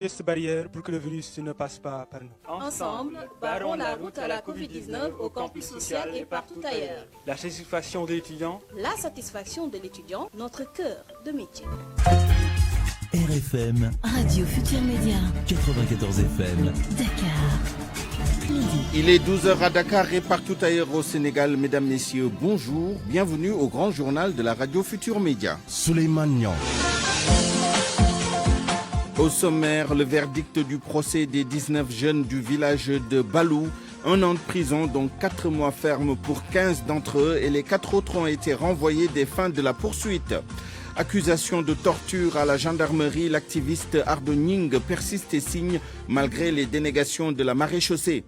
Gestes barrières pour que le virus ne passe pas par nous. Ensemble, barrons la route à la Covid-19 au campus social et partout ailleurs. La satisfaction de l'étudiant. La satisfaction de l'étudiant, notre cœur de métier. RFM, Radio Futur Média, 94 FM, Dakar. Midi. Il est 12h à Dakar et partout ailleurs au Sénégal. Mesdames, Messieurs, bonjour. Bienvenue au grand journal de la Radio Futur Média. Souleymane Niang. Au sommaire, le verdict du procès des 19 jeunes du village de Balou. 1 an de prison, dont 4 mois ferme pour 15 d'entre eux et les 4 autres ont été renvoyés des fins de la poursuite. Accusation de torture à la gendarmerie, l'activiste Ardo Nying persiste et signe malgré les dénégations de la maréchaussée.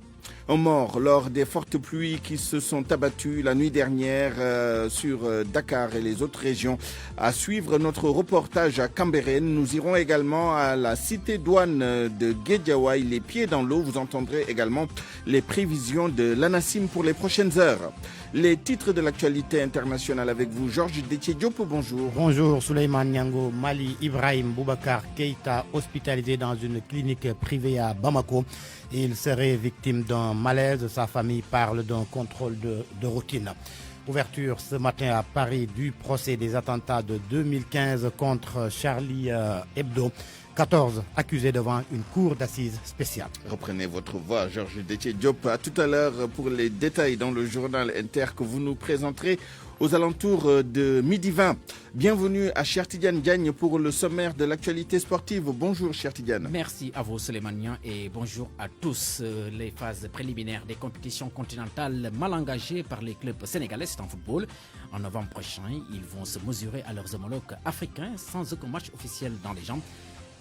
Un mort lors des fortes pluies qui se sont abattues la nuit dernière sur Dakar et les autres régions. À suivre notre reportage à Cambérène, nous irons également à la cité douane de Guédiawaye, les pieds dans l'eau. Vous entendrez également les prévisions de l'ANACIM pour les prochaines heures. Les titres de l'actualité internationale avec vous, Georges Détié-Diop, bonjour. Bonjour Souleymane Niango. Mali, Ibrahim Boubacar Keïta, hospitalisé dans une clinique privée à Bamako. Il serait victime d'un malaise. Sa famille parle d'un contrôle de routine. Ouverture ce matin à Paris du procès des attentats de 2015 contre Charlie Hebdo. 14 accusés devant une cour d'assises spéciale. Reprenez votre voix, Georges Détié-Diop. À tout à l'heure pour les détails dans le journal Inter que vous nous présenterez aux alentours de 12h20. Bienvenue à Cheikh Tidiane Diagne pour le sommaire de l'actualité sportive. Bonjour Cheikh Tidiane. Merci à vous Souleymane Niang et bonjour à tous. Les phases préliminaires des compétitions continentales mal engagées par les clubs sénégalais en football. En novembre prochain, ils vont se mesurer à leurs homologues africains sans aucun match officiel dans les jambes.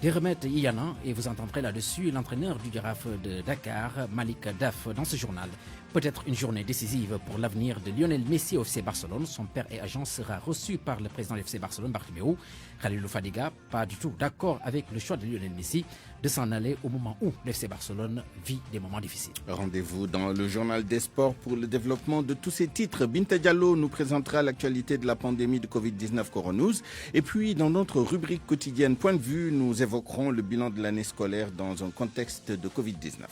Des remèdes, il y en a, et vous entendrez là-dessus l'entraîneur du Giraffe de Dakar, Malik Daf, dans ce journal. Peut-être une journée décisive pour l'avenir de Lionel Messi au FC Barcelone. Son père et agent sera reçu par le président du FC Barcelone, Bartomeu. Khalilou Fadiga, pas du tout d'accord avec le choix de Lionel Messi de s'en aller au moment où le FC Barcelone vit des moments difficiles. Rendez-vous dans le journal des sports pour le développement de tous ces titres. Binta Diallo nous présentera l'actualité de la pandémie de Covid-19 Coronews. Et puis, dans notre rubrique quotidienne Point de vue, nous évoquerons le bilan de l'année scolaire dans un contexte de Covid-19.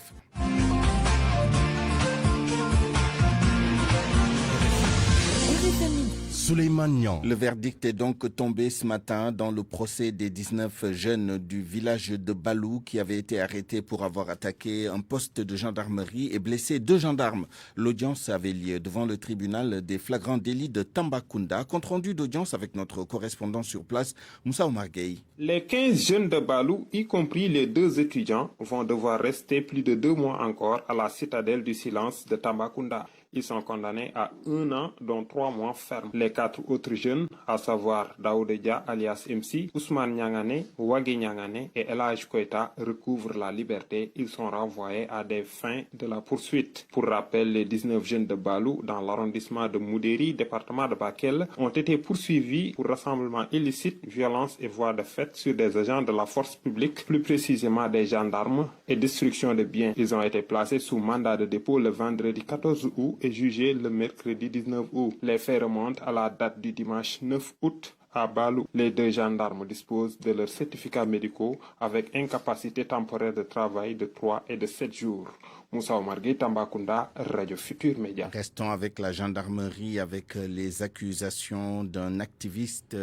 Souleymane Niang. Le verdict est donc tombé ce matin dans le procès des 19 jeunes du village de Balou qui avaient été arrêtés pour avoir attaqué un poste de gendarmerie et blessé 2 gendarmes. L'audience avait lieu devant le tribunal des flagrants délits de Tambacounda. Compte rendu d'audience avec notre correspondant sur place, Moussa Omar Gueye. Les 15 jeunes de Balou, y compris les 2 étudiants, vont devoir rester plus de 2 mois encore à la citadelle du silence de Tambacounda. Ils sont condamnés à 1 an, dont 3 mois ferme. Les 4 autres jeunes, à savoir Daoud Dia alias MC, Ousmane Nyangane, Wagé Nyangane et Elhaj Koita, recouvrent la liberté. Ils sont renvoyés à des fins de la poursuite. Pour rappel, les 19 jeunes de Balou, dans l'arrondissement de Moudéri, département de Bakel, ont été poursuivis pour rassemblement illicite, violence et voies de fait sur des agents de la force publique, plus précisément des gendarmes, et destruction de biens. Ils ont été placés sous mandat de dépôt le vendredi 14 août et jugé le mercredi 19 août. Les faits remontent à la date du dimanche 9 août à Balou. Les 2 gendarmes disposent de leurs certificats médicaux avec incapacité temporaire de travail de 3 et de 7 jours. Moussa Omar Gueye, Tambacounda, Radio Futur Média. Restons avec la gendarmerie, avec les accusations d'un activiste,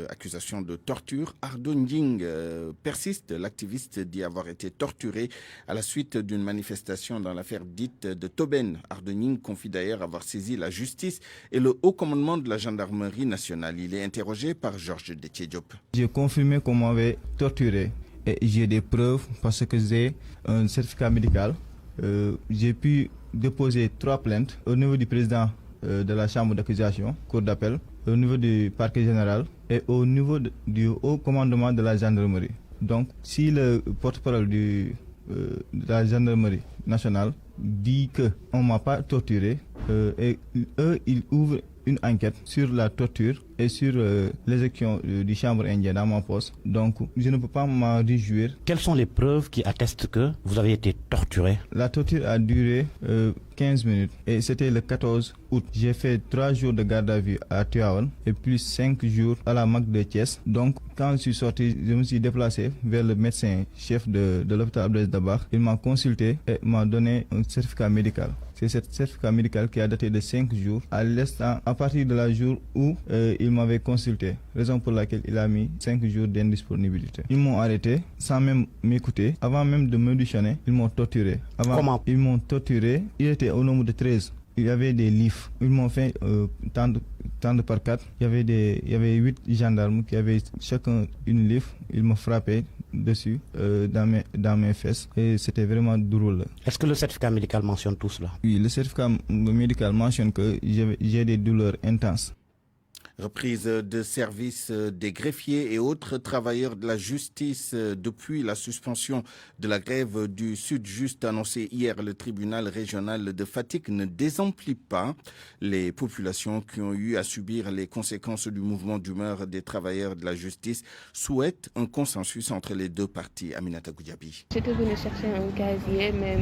accusation de torture. Ardo Nying persiste. L'activiste dit avoir été torturé à la suite d'une manifestation dans l'affaire dite de Tobène. Ardo Nying confie d'ailleurs avoir saisi la justice et le haut commandement de la gendarmerie nationale. Il est interrogé par Georges Détié-Diop. J'ai confirmé qu'on m'avait torturé. Et j'ai des preuves parce que j'ai un certificat médical. J'ai pu déposer 3 plaintes au niveau du président de la chambre d'accusation, cour d'appel, au niveau du parquet général et au niveau du haut commandement de la gendarmerie. Donc, si le porte-parole de la gendarmerie nationale dit qu'on ne m'a pas torturé et eux, ils ouvrent une enquête sur la torture et sur l'exécution du chambre indien dans mon poste. Donc, je ne peux pas m'en réjouir. Quelles sont les preuves qui attestent que vous avez été torturé? La torture a duré 15 minutes et c'était le 14 août. J'ai fait 3 jours de garde à vue à Tuaon et plus 5 jours à la MAC de Thiès. Donc, quand je suis sorti, je me suis déplacé vers le médecin chef de l'hôpital Abdelaziz Dabakh. Il m'a consulté et m'a donné un certificat médical. C'est ce certificat médical qui a daté de 5 jours à partir de la jour où il m'avait consulté, raison pour laquelle il a mis 5 jours d'indisponibilité. Ils m'ont arrêté sans même m'écouter. Avant même de m'auditionner, ils m'ont torturé. Comment? Ils m'ont torturé. Il était au nombre de 13. Il y avait des livres. Ils m'ont fait tendre par 4. Il y avait 8 gendarmes qui avaient chacun une livre. Ils m'ont frappé dessus dans mes fesses et c'était vraiment douloureux. Est-ce que le certificat médical mentionne tout cela? Oui, le certificat médical mentionne que j'ai des douleurs intenses. Reprise de service des greffiers et autres travailleurs de la justice depuis la suspension de la grève du Sud-Just annoncée hier. Le tribunal régional de Fatick ne désemplit pas les populations qui ont eu à subir les conséquences du mouvement d'humeur des travailleurs de la justice. Souhaitent un consensus entre les deux parties. Aminata Goudiaby. J'étais venue chercher un casier, mais...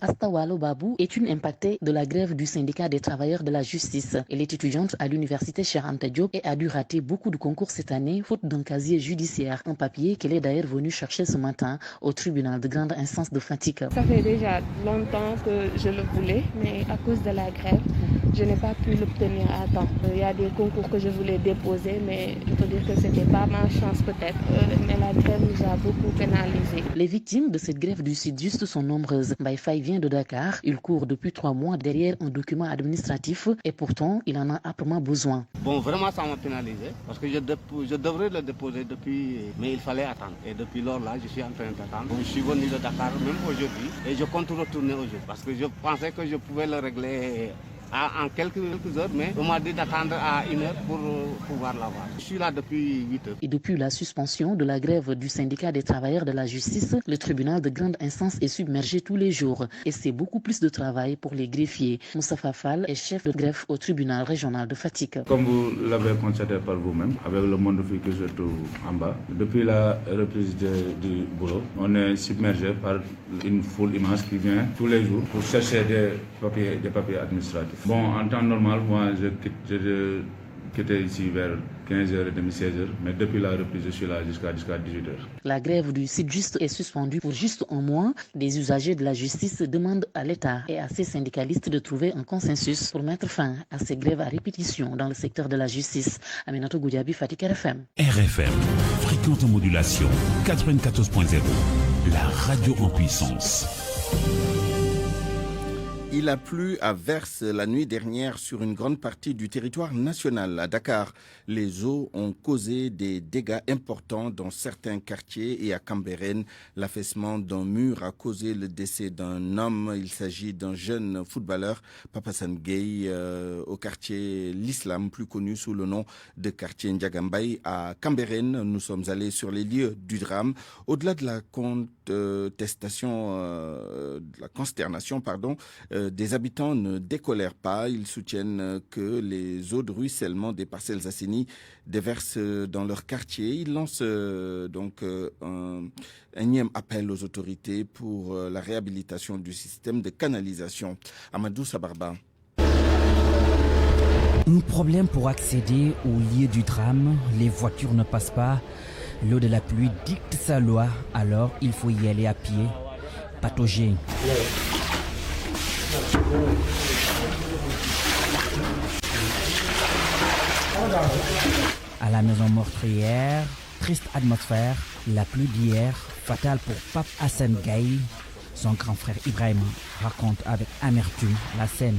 Asta Walo Babou est une impactée de la grève du syndicat des travailleurs de la justice. Elle est étudiante à l'université Cheikh Anta Diop et a dû rater beaucoup de concours cette année faute d'un casier judiciaire. Un papier qu'elle est d'ailleurs venue chercher ce matin au tribunal de grande instance de Fatick. Ça fait déjà longtemps que je le voulais, mais à cause de la grève, je n'ai pas pu l'obtenir à temps. Il y a des concours que je voulais déposer, mais je peux dire que ce n'était pas ma chance peut-être. Mais la grève nous a beaucoup pénalisés. Les victimes de cette grève du Sud-Just sont nombreuses. Mbaye Faye vient de Dakar. Il court depuis 3 mois derrière un document administratif et pourtant il en a âprement besoin. Bon, vraiment ça m'a pénalisé parce que je devrais le déposer depuis, mais il fallait attendre. Et depuis lors là, je suis en train d'attendre. Je suis venu de Dakar même aujourd'hui et je compte retourner aujourd'hui parce que je pensais que je pouvais le régler en quelques heures, mais on m'a dit d'attendre à 1 heure pour pouvoir l'avoir. Je suis là depuis 8 heures. Et depuis la suspension de la grève du syndicat des travailleurs de la justice, le tribunal de grande instance est submergé tous les jours. Et c'est beaucoup plus de travail pour les greffiers. Moustapha Fall est chef de greffe au tribunal régional de Fatick. Comme vous l'avez constaté par vous-même, avec le monde que je trouve en bas, depuis la reprise du boulot, on est submergé par une foule immense qui vient tous les jours pour chercher des papiers administratifs. Bon, en temps normal, moi, je quittais ici vers 15h30, 16h, mais depuis la reprise, je suis là jusqu'à 18h. La grève du Sud-Just est suspendue pour juste un mois. Les usagers de la justice demandent à l'État et à ses syndicalistes de trouver un consensus pour mettre fin à ces grèves à répétition dans le secteur de la justice. Aminatou Goudiaby, Fatick RFM. RFM, fréquente modulation 94.0, la radio en puissance. Il a plu à verse la nuit dernière sur une grande partie du territoire national. À Dakar, les eaux ont causé des dégâts importants dans certains quartiers et à Cambérène, l'affaissement d'un mur a causé le décès d'un homme. Il s'agit d'un jeune footballeur, Papasan Gueye, au quartier L'Islam, plus connu sous le nom de quartier Ndiagambay. À Cambérène, nous sommes allés sur les lieux du drame. Au-delà de la consternation, des habitants ne décolèrent pas. Ils soutiennent que les eaux de ruissellement des parcelles assainies déversent dans leur quartier. Ils lancent donc un énième appel aux autorités pour la réhabilitation du système de canalisation. Amadou Sabarba. Un problème pour accéder au lieu du drame. Les voitures ne passent pas. L'eau de la pluie dicte sa loi, alors il faut y aller à pied. Patauger. À la maison meurtrière, triste atmosphère, la pluie d'hier, fatale pour Pape Hassan Gaye. Son grand frère Ibrahim raconte avec amertume la scène.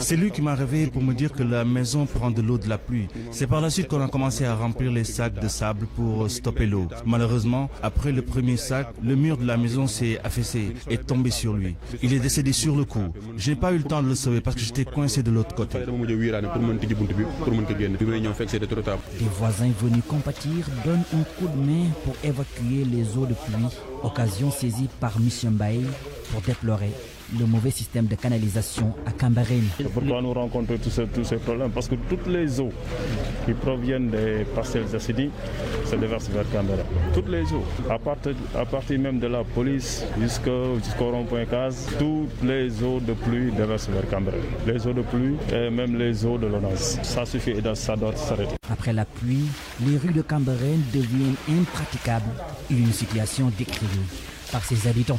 C'est lui qui m'a réveillé pour me dire que la maison prend de l'eau de la pluie. C'est par la suite qu'on a commencé à remplir les sacs de sable pour stopper l'eau. Malheureusement, après le premier sac, le mur de la maison s'est affaissé et tombé sur lui. Il est décédé sur le coup. Je n'ai pas eu le temps de le sauver parce que j'étais coincé de l'autre côté. Des voisins venus compatir donnent un coup de main pour évacuer les eaux de pluie, occasion saisie par M. Mbaye pour déplorer le mauvais système de canalisation à Cambérène. Pourquoi nous rencontrons tous ces problèmes? Parce que toutes les eaux qui proviennent des parcelles acidiques se déversent vers Cambérène. Toutes les eaux, à partir même de la police jusqu'au rond-point Case, toutes les eaux de pluie déversent vers Cambérène. Les eaux de pluie et même les eaux de l'ONAS. Ça suffit et ça doit s'arrêter. Après la pluie, les rues de Cambérène deviennent impraticables. Une situation décriée par ses habitants.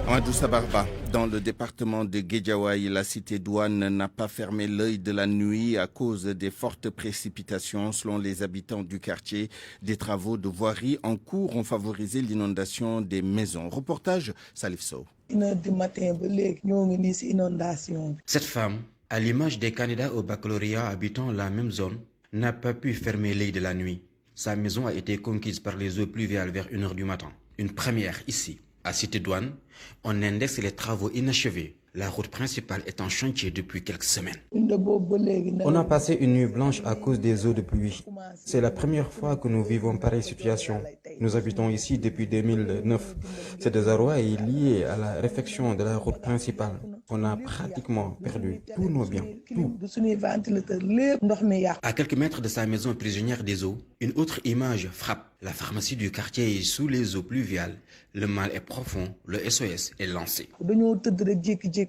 Amadou Sabarba, dans le département de Guédiawaye, la cité douane n'a pas fermé l'œil de la nuit à cause des fortes précipitations. Selon les habitants du quartier, des travaux de voirie en cours ont favorisé l'inondation des maisons. Reportage Salif Sow. 1h du matin, inondation. Cette femme, à l'image des candidats au baccalauréat habitant la même zone, n'a pas pu fermer l'œil de la nuit. Sa maison a été conquise par les eaux pluviales vers 1h du matin. Une première ici. À Cité Douane, on indexe les travaux inachevés. La route principale est en chantier depuis quelques semaines. On a passé une nuit blanche à cause des eaux de pluie. C'est la première fois que nous vivons pareille situation. Nous habitons ici depuis 2009. Ce désarroi est lié à la réfection de la route principale. On a pratiquement perdu tous nos biens, tout. À quelques mètres de sa maison prisonnière des eaux, une autre image frappe. La pharmacie du quartier est sous les eaux pluviales. Le mal est profond, le SOS est lancé.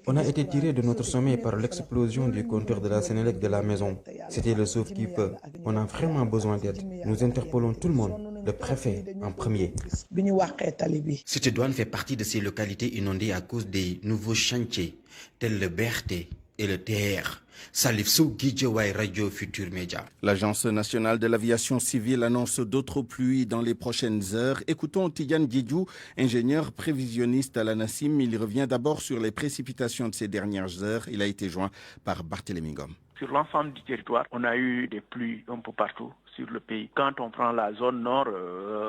On a été tiré de notre sommeil par l'explosion du compteur de la Sénélec de la maison. C'était le sauve-qui-peut. On a vraiment besoin d'aide. Nous interpellons tout le monde, le préfet en premier. Cité Douane fait partie de ces localités inondées à cause des nouveaux chantiers, tels le BRT et le TR. Salif Sow, Guédiawaye, Radio Futur Média. L'Agence nationale de l'aviation civile annonce d'autres pluies dans les prochaines heures. Écoutons Tidiane Diédiou, ingénieur prévisionniste à la NACIM. Il revient d'abord sur les précipitations de ces dernières heures. Il a été joint par Barthélémy Ngom. Sur l'ensemble du territoire, on a eu des pluies un peu partout sur le pays. Quand on prend la zone nord,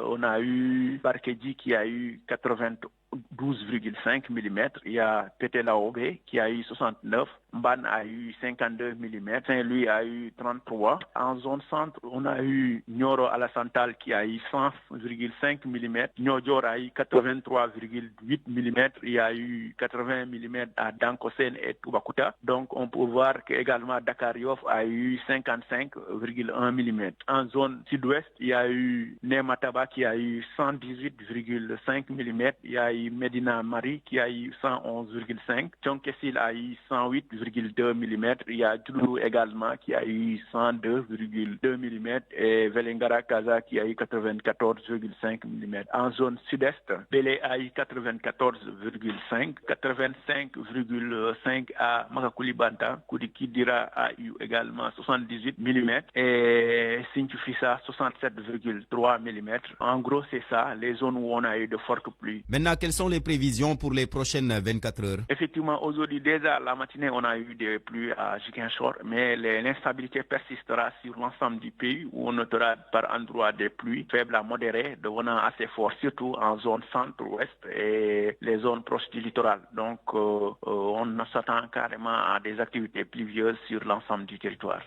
on a eu Barkedji qui a eu 92,5 mm. Il y a Pételaobé qui a eu 69. Mban a eu 52 mm. Saint-Louis a eu 33. En zone centre, on a eu Nioro Alassane qui a eu 100,5 mm. Niodior a eu 83,8 mm. Il y a eu 80 mm à Dankosen et Toubakuta. Donc on peut voir qu'également Dakar Yoff a eu 55,1 mm. En zone sud-ouest, il y a eu Nemataba qui a eu 118,5 mm. Il y a eu Medina Mari qui a eu 111,5. Tchonkessil a eu 108,2 mm. Il y a Djoulou également qui a eu 102,2 mm. Et Velengara Kaza qui a eu 94,5 mm. En zone sud-est, Belé a eu 94,5. 85,5 à Makakoulibanta. Koudikidira a eu également 78 mm. Et Sintufissa 67,3 mm. En gros, c'est ça, les zones où on a eu de fortes pluies. Maintenant, quelles sont les prévisions pour les prochaines 24 heures? Effectivement, aujourd'hui, déjà, la matinée, on a eu des pluies à Ziguinchor, mais l'instabilité persistera sur l'ensemble du pays où on notera par endroits des pluies faibles à modérées, devenant assez fortes, surtout en zone centre-ouest et les zones proches du littoral. Donc, on s'attend carrément à des activités pluvieuses sur l'ensemble du territoire.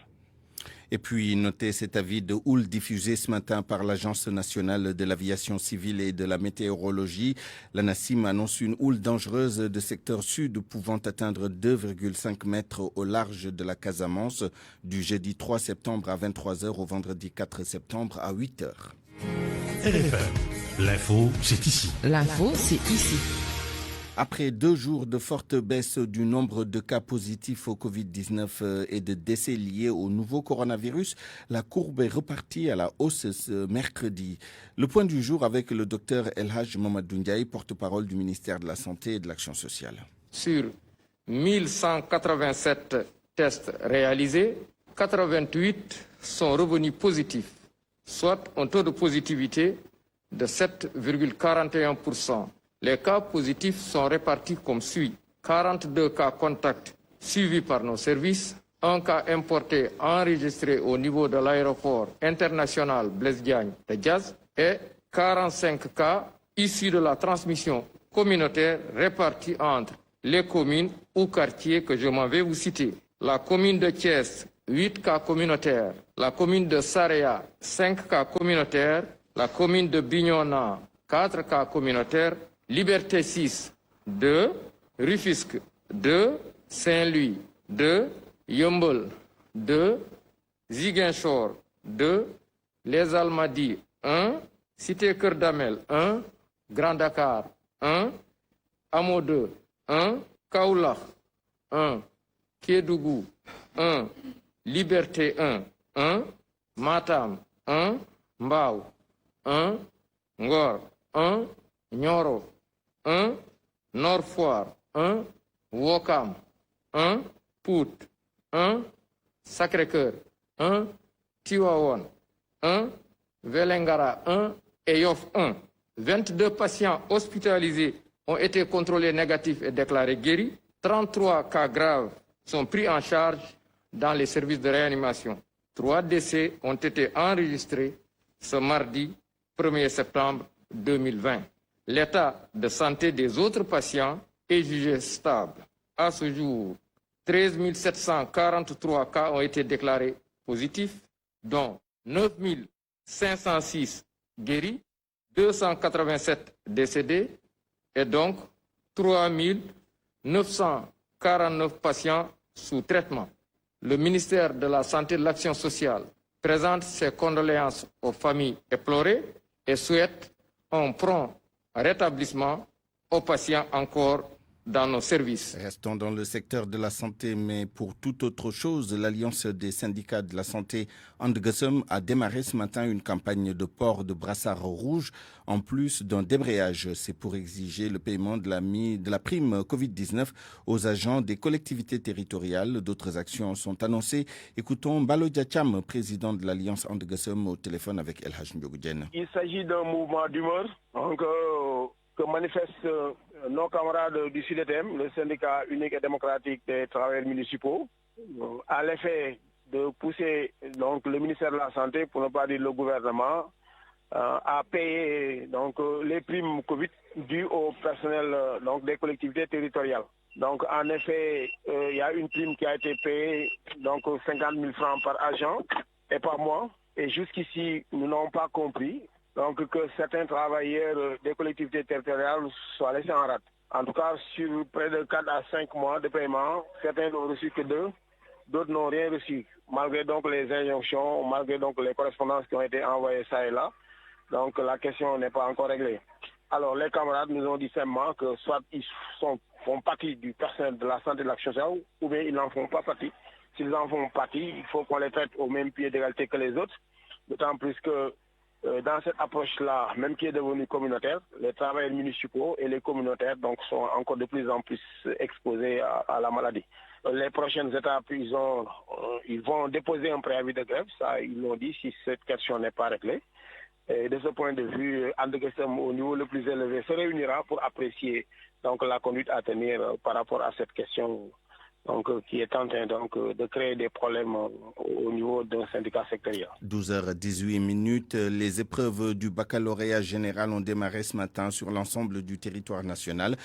Et puis, notez cet avis de houle diffusé ce matin par l'Agence nationale de l'aviation civile et de la météorologie. La NACIM annonce une houle dangereuse de secteur sud pouvant atteindre 2,5 mètres au large de la Casamance du jeudi 3 septembre à 23h au vendredi 4 septembre à 8h. RFM, l'info, c'est ici. L'info, c'est ici. Après 2 jours de forte baisse du nombre de cas positifs au Covid-19 et de décès liés au nouveau coronavirus, la courbe est repartie à la hausse ce mercredi. Le point du jour avec le docteur El Hadj Mamadou Ndiaye, porte-parole du ministère de la Santé et de l'Action sociale. Sur 1187 tests réalisés, 88 sont revenus positifs, soit un taux de positivité de 7,41%. Les cas positifs sont répartis comme suit. 42 cas contacts suivis par nos services, 1 cas importé enregistré au niveau de l'aéroport international Blaise Diagne de Diaz et 45 cas issus de la transmission communautaire répartis entre les communes ou quartiers que je m'en vais vous citer. La commune de Thiès, 8 cas communautaires. La commune de Saraya, 5 cas communautaires. La commune de Bignona, 4 cas communautaires. Liberté 6, 2, Rufisque, 2, Saint-Louis, 2, Yombol, 2, Ziguinchor, 2, Les Almadies, 1, Cité Keur Damel, 1, Grand Dakar, 1, Hamo 2, 1, Kaolack, 1, Kédougou, 1, Liberté 1, 1, Matam, 1, Mbao, 1, Ngor, 1, Nioro, 1, Nord Foire, 1, Ouakam, 1, Pout, 1, Sacré-Cœur, 1, Tivaouane, 1, Vélingara 1 et Yoff 1. 22 patients hospitalisés ont été contrôlés négatifs et déclarés guéris. 33 cas graves sont pris en charge dans les services de réanimation. 3 décès ont été enregistrés ce mardi 1er septembre 2020. L'état de santé des autres patients est jugé stable. À ce jour, 13 743 cas ont été déclarés positifs, dont 9 506 guéris, 287 décédés et donc 3 949 patients sous traitement. Le ministère de la Santé et de l'Action sociale présente ses condoléances aux familles éplorées et souhaite un prompt rétablissement aux patients encore dans nos services. Restons dans le secteur de la santé, mais pour toute autre chose, l'Alliance des syndicats de la santé Andegessem a démarré ce matin une campagne de port de brassard rouge en plus d'un débrayage. C'est pour exiger le paiement de la prime Covid-19 aux agents des collectivités territoriales. D'autres actions sont annoncées. Écoutons Balo Diacham, président de l'Alliance Andegessem, au téléphone avec El Haj Ndiogoudjen. Il s'agit d'un mouvement d'humeur que manifestent nos camarades du SUDETEM, le syndicat unique et démocratique des travailleurs municipaux, à l'effet de pousser donc, le ministère de la Santé, pour ne pas dire le gouvernement, à payer donc, les primes Covid dues au personnel donc, des collectivités territoriales. Donc en effet, il y a une prime qui a été payée, donc 50 000 francs par agent et par mois. Et jusqu'ici, nous n'avons pas compris donc, que certains travailleurs des collectivités territoriales soient laissés en rate. En tout cas, sur près de 4 à 5 mois de paiement, certains n'ont reçu que 2, d'autres n'ont rien reçu, malgré donc les injonctions, malgré donc les correspondances qui ont été envoyées ça et là. Donc la question n'est pas encore réglée. Alors les camarades nous ont dit simplement que soit ils font partie du personnel de la santé et de l'action sociale, ou bien ils n'en font pas partie. S'ils en font partie, il faut qu'on les traite au même pied d'égalité que les autres, d'autant plus que dans cette approche-là, même qui est devenue communautaire, les travailleurs municipaux et les communautaires donc, sont encore de plus en plus exposés à la maladie. Les prochaines étapes, ils vont déposer un préavis de grève, ça ils l'ont dit, si cette question n'est pas réglée. Et de ce point de vue, Andegessem au niveau le plus élevé se réunira pour apprécier donc, la conduite à tenir par rapport à cette question donc, qui est en train donc, de créer des problèmes au niveau d'un syndicat sectoriel. 12h18, les épreuves du baccalauréat général ont démarré ce matin sur l'ensemble du territoire national.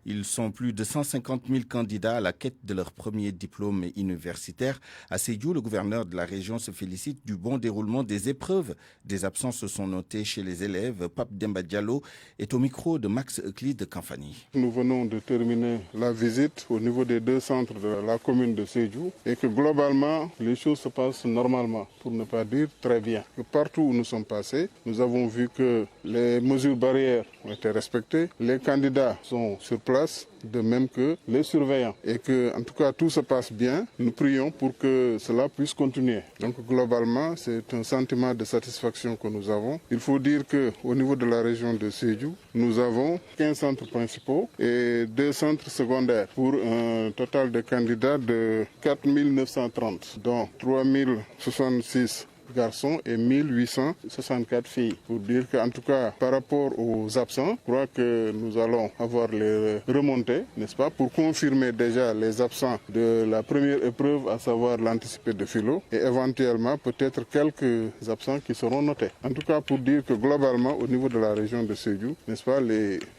Ils sont plus de 150 000 candidats à la quête de leur premier diplôme universitaire. À Sédhiou, le gouverneur de la région se félicite du bon déroulement des épreuves. Des absences sont notées chez les élèves. Pape Demba Diallo est au micro de Max Euclide Kamfani. Nous venons de terminer la visite au niveau des 2 centres de la commune de Sédhiou et que globalement, les choses se passent normalement, pour ne pas dire très bien. Que partout où nous sommes passés, nous avons vu que les mesures barrières ont été respectées. Les candidats sont sur place, de même que les surveillants. Et que, en tout cas, tout se passe bien. Nous prions pour que cela puisse continuer. Donc, globalement, c'est un sentiment de satisfaction que nous avons. Il faut dire qu'au niveau de la région de Sédhiou, nous avons 15 centres principaux et 2 centres secondaires pour un total de candidats de 4 930, dont 3 066 garçons et 1864 filles. Pour dire qu'en tout cas, par rapport aux absents, je crois que nous allons avoir les remontées, n'est-ce pas, pour confirmer déjà les absents de la première épreuve, à savoir l'anticipé de philo, et éventuellement peut-être quelques absents qui seront notés. En tout cas, pour dire que globalement, au niveau de la région de Sédhiou, n'est-ce pas,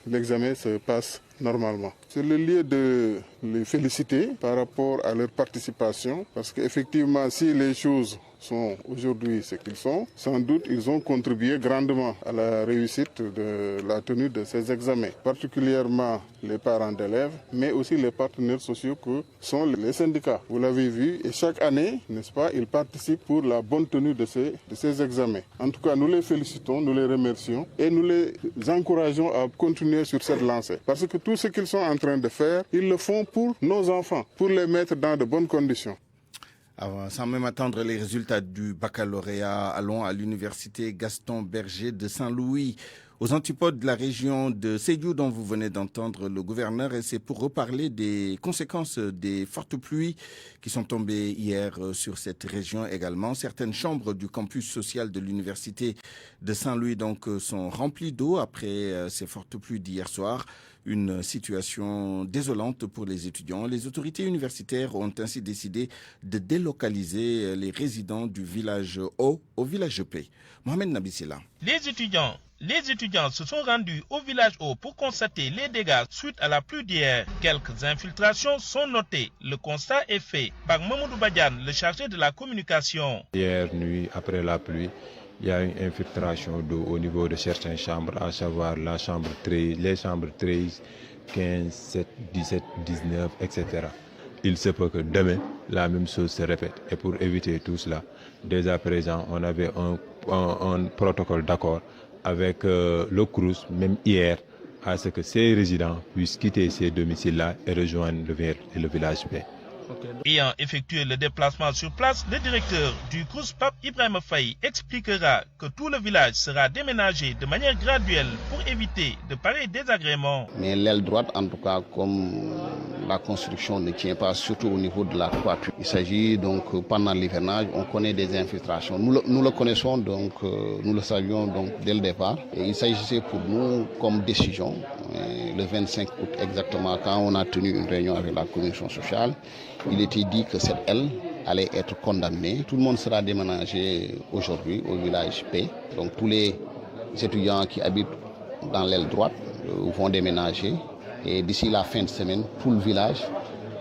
l'examen se passe normalement. C'est le lieu de les féliciter par rapport à leur participation, parce qu'effectivement, si les choses sont aujourd'hui ce qu'ils sont, sans doute ils ont contribué grandement à la réussite de la tenue de ces examens, particulièrement les parents d'élèves, mais aussi les partenaires sociaux que sont les syndicats. Vous l'avez vu, et chaque année, n'est-ce pas, ils participent pour la bonne tenue de ces examens. En tout cas, nous les félicitons, nous les remercions et nous les encourageons à continuer sur cette lancée. Parce que tout ce qu'ils sont en train de faire, ils le font pour nos enfants, pour les mettre dans de bonnes conditions. Alors, sans même attendre les résultats du baccalauréat, allons à l'université Gaston Berger de Saint-Louis, aux antipodes de la région de Sédhiou dont vous venez d'entendre le gouverneur, et c'est pour reparler des conséquences des fortes pluies qui sont tombées hier sur cette région également. Certaines chambres du campus social de l'université de Saint-Louis donc sont remplies d'eau après ces fortes pluies d'hier soir. Une situation désolante pour les étudiants. Les autorités universitaires ont ainsi décidé de délocaliser les résidents du village O au village P. Mohamed Nabissila. Les étudiants se sont rendus au village O pour constater les dégâts suite à la pluie d'hier. Quelques infiltrations sont notées. Le constat est fait par Mamoudou Badiane, le chargé de la communication. Hier nuit, après la pluie, il y a une infiltration d'eau au niveau de certaines chambres, à savoir la chambre 13, les chambres 13, 15, 7, 17, 19, etc. Il se peut que demain, la même chose se répète. Et pour éviter tout cela, dès à présent, on avait un protocole d'accord avec le CROUS, même hier, à ce que ces résidents puissent quitter ces domiciles-là et rejoindre le village P. Ayant effectué le déplacement sur place, le directeur du CROUS, Pape Ibrahim Faye, expliquera que tout le village sera déménagé de manière graduelle pour éviter de pareils désagréments. Mais l'aile droite, en tout cas, comme la construction ne tient pas, surtout au niveau de la toiture. Il s'agit donc, pendant l'hivernage, on connaît des infiltrations. Nous le connaissons, donc nous le savions donc dès le départ. Et il s'agissait pour nous comme décision, le 25 août exactement, quand on a tenu une réunion avec la commission sociale, il était dit que cette aile allait être condamnée. Tout le monde sera déménagé aujourd'hui au village P. Donc tous les étudiants qui habitent dans l'aile droite vont déménager. Et d'ici la fin de semaine, tout le village,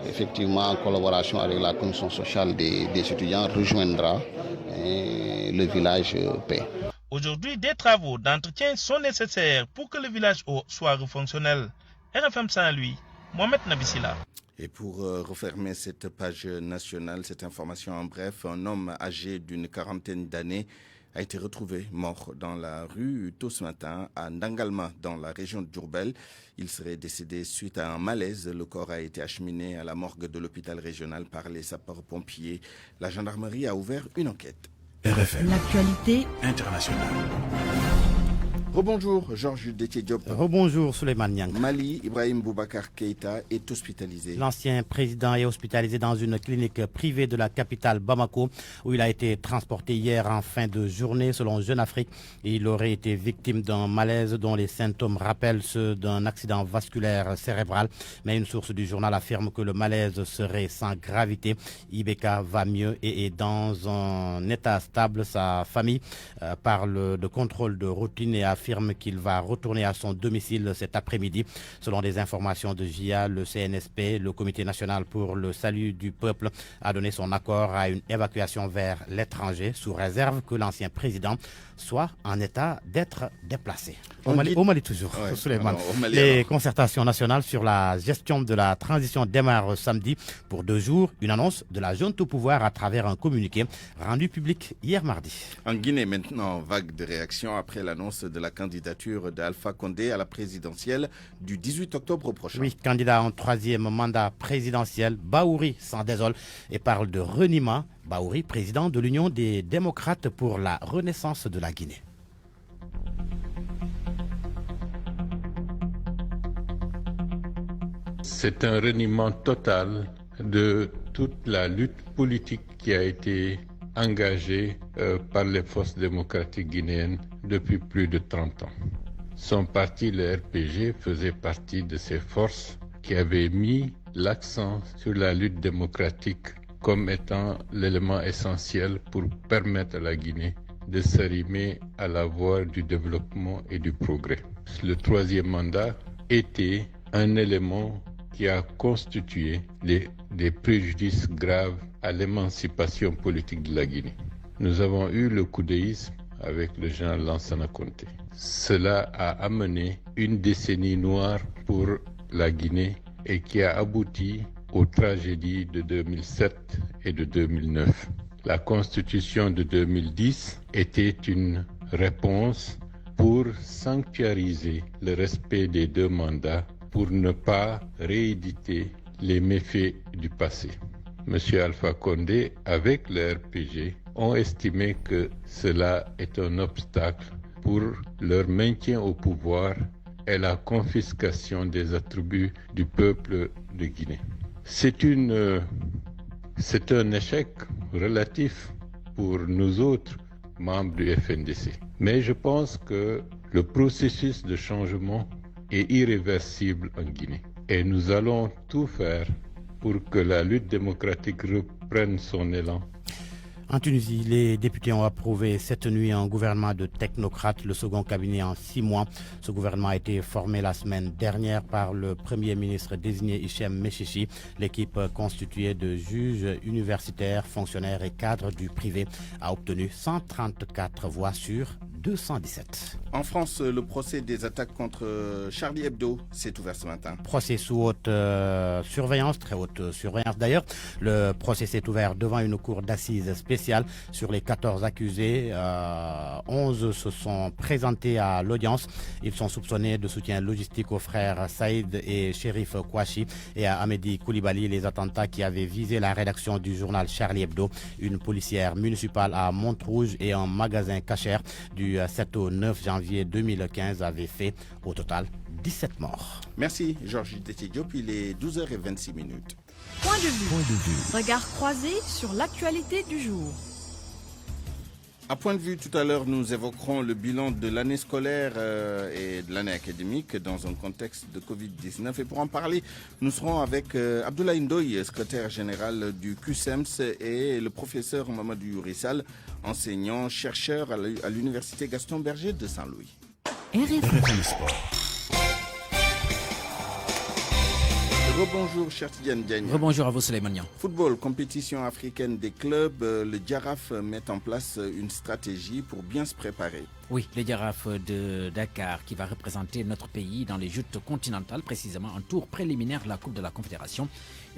effectivement en collaboration avec la commission sociale des étudiants, rejoindra le village P. Aujourd'hui, des travaux d'entretien sont nécessaires pour que le village O soit fonctionnel. RFM Saint-Louis, Mohamed Nabissila. Et pour refermer cette page nationale, cette information en bref, un homme âgé d'une quarantaine d'années a été retrouvé mort dans la rue tôt ce matin à Ndangalma, dans la région de Diourbel. Il serait décédé suite à un malaise. Le corps a été acheminé à la morgue de l'hôpital régional par les sapeurs-pompiers. La gendarmerie a ouvert une enquête. RFM. L'actualité internationale. Rebonjour Georges Détié Diop. Rebonjour Souleymane Niang. Mali, Ibrahim Boubacar Keïta est hospitalisé. L'ancien président est hospitalisé dans une clinique privée de la capitale Bamako, où il a été transporté hier en fin de journée selon Jeune Afrique. Il aurait été victime d'un malaise dont les symptômes rappellent ceux d'un accident vasculaire cérébral. Mais une source du journal affirme que le malaise serait sans gravité. Ibeka va mieux et est dans un état stable. Sa famille parle de contrôle de routine et affirme qu'il va retourner à son domicile cet après-midi. Selon des informations de JA, le CNSP, le Comité national pour le salut du peuple, a donné son accord à une évacuation vers l'étranger sous réserve que l'ancien président soit en état d'être déplacé. Au Mali toujours, ouais, Souleymane. Les concertations nationales sur la gestion de la transition démarrent samedi pour 2 jours. Une annonce de la junte au pouvoir à travers un communiqué rendu public hier mardi. En Guinée maintenant, vague de réactions après l'annonce de la candidature d'Alpha Condé à la présidentielle du 18 octobre prochain. Oui, candidat en 3e mandat présidentiel, Baouri s'en désole et parle de reniement. Baouri, président de l'Union des démocrates pour la renaissance de la Guinée. C'est un reniement total de toute la lutte politique qui a été engagée par les forces démocratiques guinéennes depuis plus de 30 ans. Son parti, le RPG, faisait partie de ces forces qui avaient mis l'accent sur la lutte démocratique comme étant l'élément essentiel pour permettre à la Guinée de s'arrimer à la voie du développement et du progrès. Le 3e mandat était un élément qui a constitué des préjudices graves à l'émancipation politique de la Guinée. nous avons eu le coudéisme avec le général Lansana Conté. Cela a amené une décennie noire pour la Guinée et qui a abouti aux tragédies de 2007 et de 2009. La constitution de 2010 était une réponse pour sanctuariser le respect des 2 mandats pour ne pas rééditer les méfaits du passé. M. Alpha Condé, avec le RPG, ont estimé que cela est un obstacle pour leur maintien au pouvoir et la confiscation des attributs du peuple de Guinée. C'est un échec relatif pour nous autres membres du FNDC. Mais je pense que le processus de changement est irréversible en Guinée. Et nous allons tout faire pour que la lutte démocratique reprenne son élan. En Tunisie, les députés ont approuvé cette nuit un gouvernement de technocrates, le second cabinet en 6 mois. Ce gouvernement a été formé la semaine dernière par le Premier ministre désigné Hichem Mechichi. L'équipe constituée de juges universitaires, fonctionnaires et cadres du privé a obtenu 134 voix sur 217. En France, le procès des attaques contre Charlie Hebdo s'est ouvert ce matin. Procès sous haute surveillance, très haute surveillance d'ailleurs. Le procès s'est ouvert devant une cour d'assises spéciale. Sur les 14 accusés, 11 se sont présentés à l'audience. Ils sont soupçonnés de soutien logistique aux frères Saïd et Chérif Kouachi et à Amédi Koulibaly, les attentats qui avaient visé la rédaction du journal Charlie Hebdo, une policière municipale à Montrouge et un magasin cachère du 7 au 9 janvier 2015 avaient fait au total 17 morts. Merci Georges Diop, il est 12h26. Point de vue. Regard croisé sur l'actualité du jour. À point de vue, tout à l'heure, nous évoquerons le bilan de l'année scolaire et de l'année académique dans un contexte de Covid-19. Et pour en parler, nous serons avec Abdoulaye Ndoye, secrétaire général du QSEMS, et le professeur Mamadou Yourissal, enseignant, chercheur à l'université Gaston Berger de Saint-Louis. RFI Sport. Rebonjour, cher Tidiane Diagne. Rebonjour à vous, Souleymane. Football, compétition africaine des clubs. Le Djaraf met en place une stratégie pour bien se préparer. Oui, le Djaraf de Dakar qui va représenter notre pays dans les joutes continentales, précisément en tour préliminaire de la Coupe de la Confédération.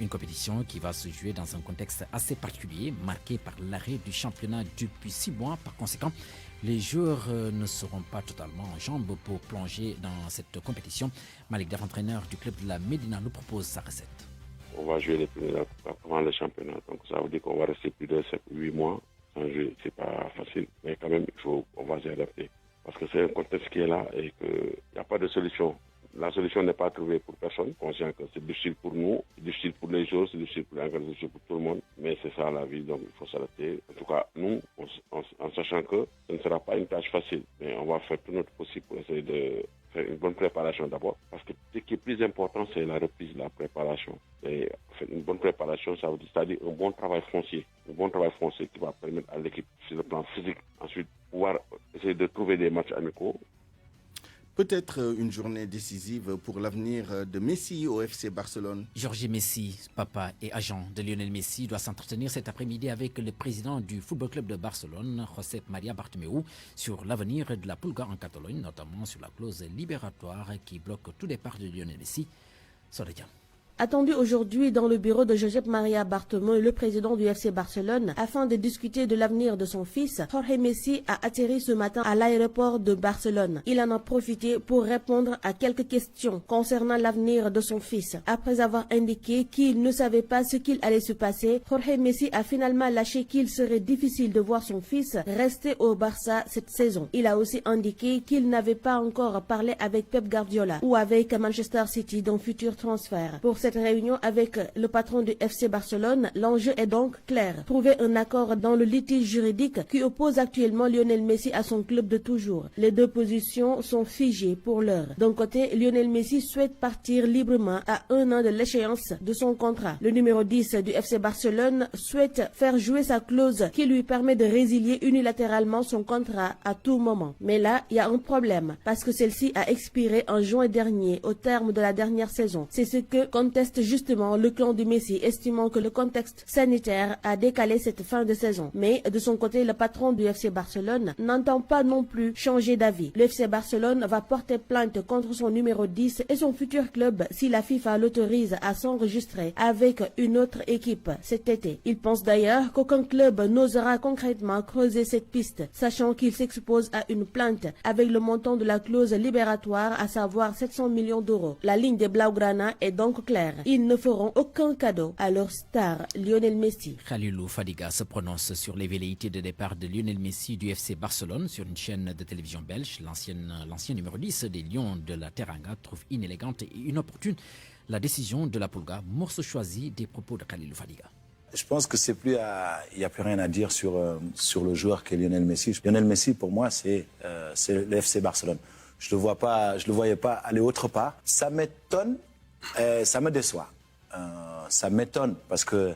Une compétition qui va se jouer dans un contexte assez particulier, marqué par l'arrêt du championnat depuis 6 mois. Par conséquent, les joueurs ne seront pas totalement en jambes pour plonger dans cette compétition. Malik Daf, entraîneur du club de la Médina, nous propose sa recette. On va jouer les premiers avant le championnat, donc ça veut dire qu'on va rester plus de 7-8 mois sans jouer. C'est pas facile, mais quand même, on va s'y adapter. Parce que c'est un contexte qui est là et qu'il n'y a pas de solution. La solution n'est pas trouvée pour personne, conscient que c'est difficile pour nous, c'est difficile pour les joueurs, c'est difficile pour l'organisation, pour tout le monde, mais c'est ça la vie, donc il faut s'adapter. En tout cas, nous, en sachant que ce ne sera pas une tâche facile, mais on va faire tout notre possible pour essayer de faire une bonne préparation d'abord, parce que ce qui est plus important, c'est la reprise, la préparation. Et faire une bonne préparation, ça veut dire, c'est-à-dire un bon travail foncier qui va permettre à l'équipe, sur le plan physique, ensuite pouvoir essayer de trouver des matchs amicaux. Peut-être une journée décisive pour l'avenir de Messi au FC Barcelone. Jorge Messi, papa et agent de Lionel Messi, doit s'entretenir cet après-midi avec le président du Football Club de Barcelone, Josep Maria Bartomeu, sur l'avenir de la Pulga en Catalogne, notamment sur la clause libératoire qui bloque tout départ de Lionel Messi. Soredia. Attendu aujourd'hui dans le bureau de Josep Maria Bartomeu, le président du FC Barcelone, afin de discuter de l'avenir de son fils, Jorge Messi a atterri ce matin à l'aéroport de Barcelone. Il en a profité pour répondre à quelques questions concernant l'avenir de son fils. Après avoir indiqué qu'il ne savait pas ce qu'il allait se passer, Jorge Messi a finalement lâché qu'il serait difficile de voir son fils rester au Barça cette saison. Il a aussi indiqué qu'il n'avait pas encore parlé avec Pep Guardiola ou avec Manchester City d'un futur transfert. Pour cette réunion avec le patron du FC Barcelone, l'enjeu est donc clair. Trouver un accord dans le litige juridique qui oppose actuellement Lionel Messi à son club de toujours. Les deux positions sont figées pour l'heure. D'un côté, Lionel Messi souhaite partir librement à 1 an de l'échéance de son contrat. Le numéro 10 du FC Barcelone souhaite faire jouer sa clause qui lui permet de résilier unilatéralement son contrat à tout moment. Mais là, il y a un problème parce que celle-ci a expiré en juin dernier au terme de la dernière saison. C'est ce que conteste conteste justement le clan de Messi, estimant que le contexte sanitaire a décalé cette fin de saison. Mais de son côté, le patron du FC Barcelone n'entend pas non plus changer d'avis. Le FC Barcelone va porter plainte contre son numéro 10 et son futur club si la FIFA l'autorise à s'enregistrer avec une autre équipe cet été. Il pense d'ailleurs qu'aucun club n'osera concrètement creuser cette piste, sachant qu'il s'expose à une plainte avec le montant de la clause libératoire, à savoir 700 millions d'euros. La ligne des Blaugrana est donc claire. Ils ne feront aucun cadeau à leur star Lionel Messi. Khalilou Fadiga se prononce sur les velléités de départ de Lionel Messi du FC Barcelone sur une chaîne de télévision belge. L'ancien numéro 10 des Lions de la Teranga trouve inélégante et inopportune la décision de la Pulga, morceau choisi des propos de Khalilou Fadiga. Je pense que il n'y a plus rien à dire sur le joueur qu'est Lionel Messi. Lionel Messi, pour moi, c'est le FC Barcelone. Je le voyais pas aller autre part. Ça m'étonne, ça me déçoit. Ça m'étonne parce que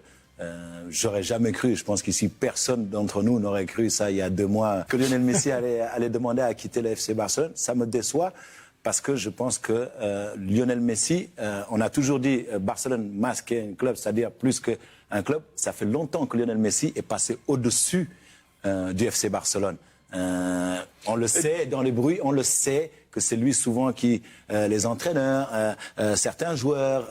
j'aurais jamais cru, je pense qu'ici personne d'entre nous n'aurait cru ça il y a 2 mois, que Lionel Messi allait demander à quitter le FC Barcelone. Ça me déçoit parce que je pense que Lionel Messi, on a toujours dit Barcelone masque un club, c'est-à-dire plus qu'un club. Ça fait longtemps que Lionel Messi est passé au-dessus du FC Barcelone. On le sait, dans les bruits, on le sait que c'est lui souvent qui, les entraîneurs, certains joueurs,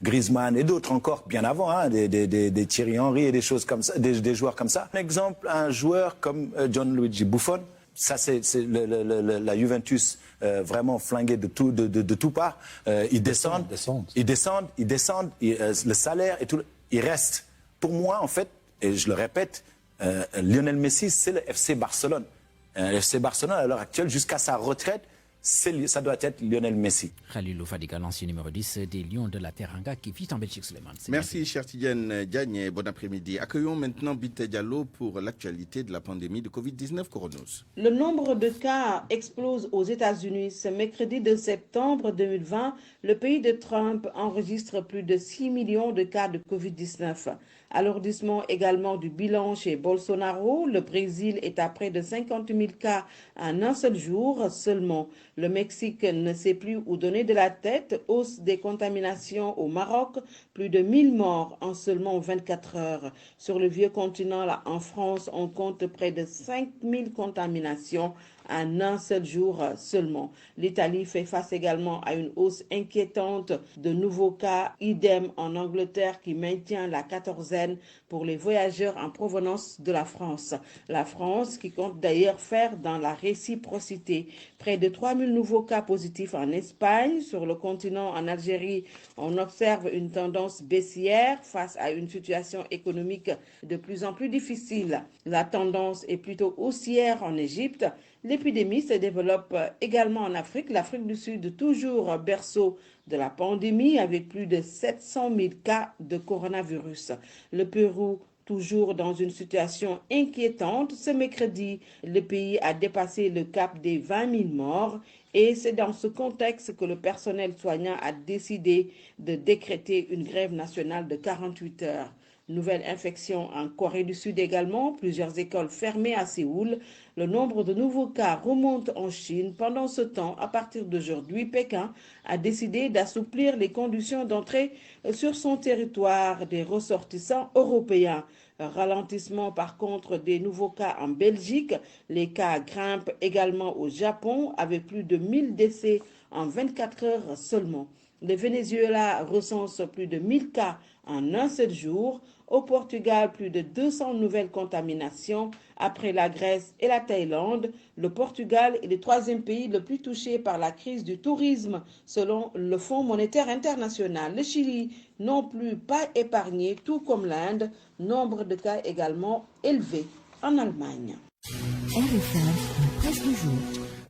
Griezmann et d'autres encore, bien avant, hein, des Thierry Henry et des choses comme ça, des joueurs comme ça. Un exemple, un joueur comme Gianluigi Buffon, ça c'est la Juventus vraiment flinguée de tout part. Ils descendent, le salaire et tout, il reste. Pour moi, en fait, et je le répète, Lionel Messi, c'est le FC Barcelone. Le FC Barcelone, à l'heure actuelle, jusqu'à sa retraite, ça doit être Lionel Messi. Khalilou Fadiga, l'ancien numéro 10 des Lions de la Teranga qui vit en Belgique, Suleiman. Merci, cher Tidiane Diagne, et bon après-midi. Accueillons maintenant Binta Diallo pour l'actualité de la pandémie de Covid-19 coronavirus. Le nombre de cas explose aux États-Unis. Ce mercredi de septembre 2020, le pays de Trump enregistre plus de 6 millions de cas de Covid-19. Alourdissement également du bilan chez Bolsonaro. Le Brésil est à près de 50 000 cas en un seul jour seulement. Le Mexique ne sait plus où donner de la tête. Hausse des contaminations au Maroc. Plus de 1000 morts en seulement 24 heures. Sur le vieux continent, là, en France, on compte près de 5000 contaminations en un seul jour seulement. L'Italie fait face également à une hausse inquiétante de nouveaux cas, idem en Angleterre qui maintient la quatorzaine pour les voyageurs en provenance de la France. La France qui compte d'ailleurs faire dans la réciprocité. Près de 3000 nouveaux cas positifs en Espagne. Sur le continent, en Algérie, on observe une tendance baissière face à une situation économique de plus en plus difficile. La tendance est plutôt haussière en Égypte. L'épidémie se développe également en Afrique. L'Afrique du Sud, toujours berceau de la pandémie, avec plus de 700 000 cas de coronavirus. Le Pérou, toujours dans une situation inquiétante. Ce mercredi, le pays a dépassé le cap des 20 000 morts. Et c'est dans ce contexte que le personnel soignant a décidé de décréter une grève nationale de 48 heures. Nouvelle infection en Corée du Sud également, plusieurs écoles fermées à Séoul. Le nombre de nouveaux cas remonte en Chine. Pendant ce temps, à partir d'aujourd'hui, Pékin a décidé d'assouplir les conditions d'entrée sur son territoire des ressortissants européens. Ralentissement par contre des nouveaux cas en Belgique. Les cas grimpent également au Japon avec plus de 1000 décès en 24 heures seulement. Le Venezuela recense plus de 1000 cas en un seul jour. Au Portugal, plus de 200 nouvelles contaminations. Après la Grèce et la Thaïlande, le Portugal est le 3e pays le plus touché par la crise du tourisme, selon le Fonds monétaire international. Le Chili non plus pas épargné, tout comme l'Inde. Nombre de cas également élevé en Allemagne.